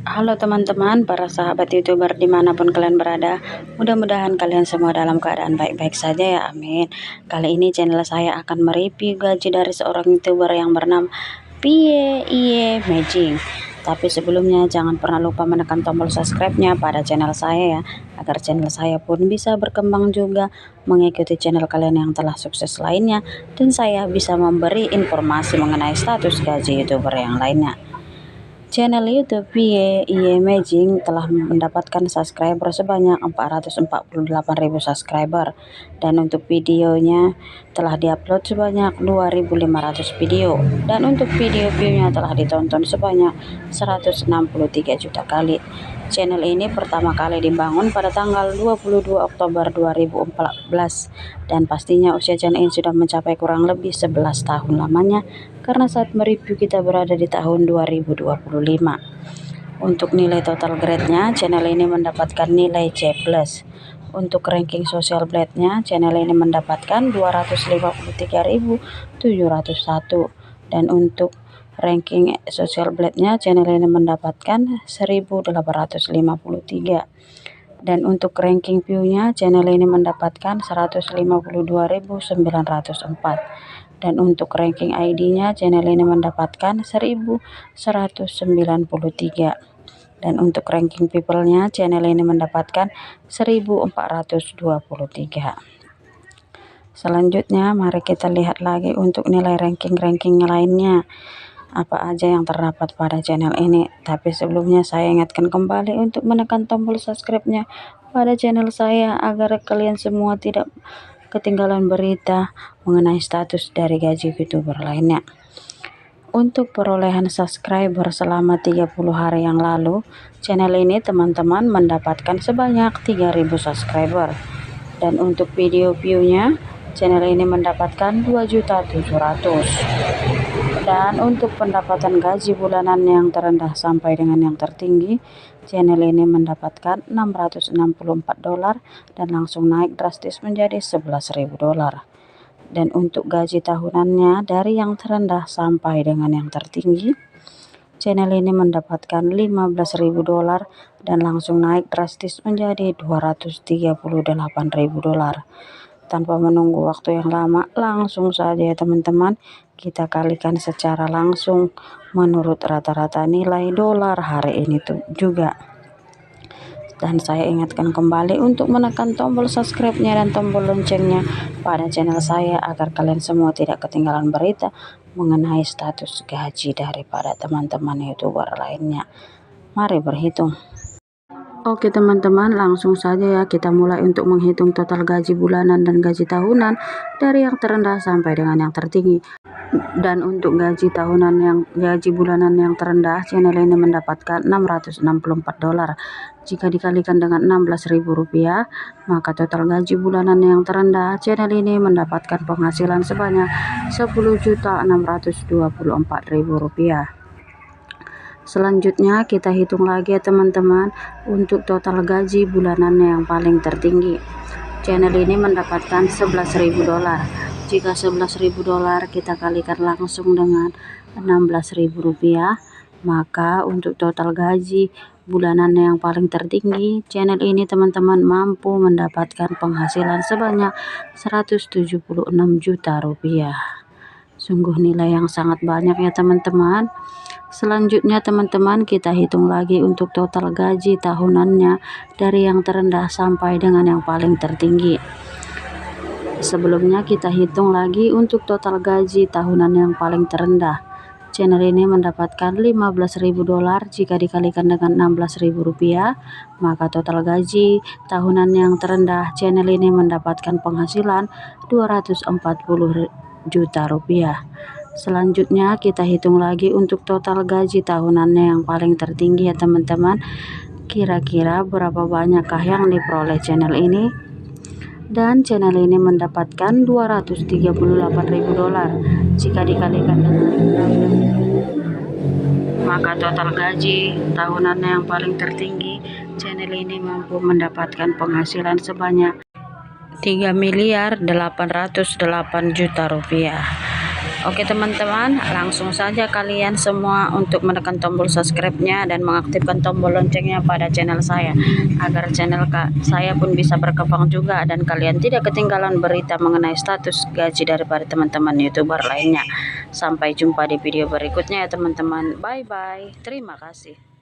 Halo teman-teman, para sahabat YouTuber dimanapun kalian berada, mudah-mudahan kalian semua dalam keadaan baik-baik saja ya, amin. Kali ini channel saya akan mereview gaji dari seorang YouTuber yang bernama Pie Magic. Tapi sebelumnya jangan pernah lupa menekan tombol subscribe-nya pada channel saya ya, agar channel saya pun bisa berkembang juga mengikuti channel kalian yang telah sukses lainnya, dan saya bisa memberi informasi mengenai status gaji YouTuber yang lainnya. Channel YouTube Pie Magic telah mendapatkan subscriber sebanyak 448.000 subscriber, dan untuk videonya telah diupload sebanyak 2.500 video, dan untuk video view-nya telah ditonton sebanyak 163 juta kali. Channel ini pertama kali dibangun pada tanggal 22 Oktober 2014, dan pastinya usia channel ini sudah mencapai kurang lebih 11 tahun lamanya, karena saat mereview kita berada di tahun 2025. Untuk nilai total grade-nya, channel ini mendapatkan nilai C+. Untuk ranking social blade-nya, channel ini mendapatkan 253.701, dan untuk ranking social blade-nya, channel ini mendapatkan 1.853, dan untuk ranking view-nya, channel ini mendapatkan 152.904, dan untuk ranking ID-nya, channel ini mendapatkan 1.193, dan untuk ranking people-nya, channel ini mendapatkan 1.423. Selanjutnya mari kita lihat lagi untuk nilai ranking lainnya apa aja yang terdapat pada channel ini. Tapi sebelumnya saya ingatkan kembali untuk menekan tombol subscribe-nya pada channel saya, agar kalian semua tidak ketinggalan berita mengenai status dari gaji YouTuber lainnya. Untuk perolehan subscriber selama 30 hari yang lalu, channel ini teman-teman mendapatkan sebanyak 3.000 subscriber, dan untuk video view-nya channel ini mendapatkan 2.700.000, dan untuk pendapatan gaji bulanan yang terendah sampai dengan yang tertinggi, channel ini mendapatkan $664, dan langsung naik drastis menjadi $11.000. Dan untuk gaji tahunannya dari yang terendah sampai dengan yang tertinggi, channel ini mendapatkan $15.000, dan langsung naik drastis menjadi $238.000. Tanpa menunggu waktu yang lama, langsung saja ya teman-teman, kita kalikan secara langsung menurut rata-rata nilai dolar hari ini tuh juga. Dan saya ingatkan kembali untuk menekan tombol subscribe-nya dan tombol loncengnya pada channel saya, agar kalian semua tidak ketinggalan berita mengenai status gaji daripada teman-teman YouTuber lainnya. Mari berhitung. Oke teman-teman, langsung saja ya kita mulai untuk menghitung total gaji bulanan dan gaji tahunan dari yang terendah sampai dengan yang tertinggi. Dan untuk gaji bulanan yang terendah, channel ini mendapatkan $664. Jika dikalikan dengan $16.000, maka total gaji bulanan yang terendah, channel ini mendapatkan penghasilan sebanyak $10.624.000. Selanjutnya kita hitung lagi ya teman-teman, untuk total gaji bulanan yang paling tertinggi, channel ini mendapatkan $11.000. Jika $11.000 kita kalikan langsung dengan $16.000, maka untuk total gaji bulanan yang paling tertinggi, channel ini teman-teman mampu mendapatkan penghasilan sebanyak $176 juta. Sungguh nilai yang sangat banyak ya teman-teman. Selanjutnya teman-teman kita hitung lagi untuk total gaji tahunannya dari yang terendah sampai dengan yang paling tertinggi. Sebelumnya kita hitung lagi untuk total gaji tahunan yang paling terendah. Channel ini mendapatkan $15.000. Jika dikalikan dengan $16.000, maka total gaji tahunan yang terendah, channel ini mendapatkan penghasilan $240 juta. Selanjutnya kita hitung lagi untuk total gaji tahunannya yang paling tertinggi ya teman-teman. Kira-kira berapa banyakkah yang diperoleh channel ini? Dan channel ini mendapatkan $238.000. Jika dikalikan dengan maka total gaji tahunannya yang paling tertinggi, channel ini mampu mendapatkan penghasilan sebanyak $3.808 juta. Oke teman-teman, langsung saja kalian semua untuk menekan tombol subscribe-nya dan mengaktifkan tombol loncengnya pada channel saya, agar channel saya pun bisa berkembang juga dan kalian tidak ketinggalan berita mengenai status gaji daripada teman-teman YouTuber lainnya. Sampai jumpa di video berikutnya ya teman-teman. Bye bye. Terima kasih.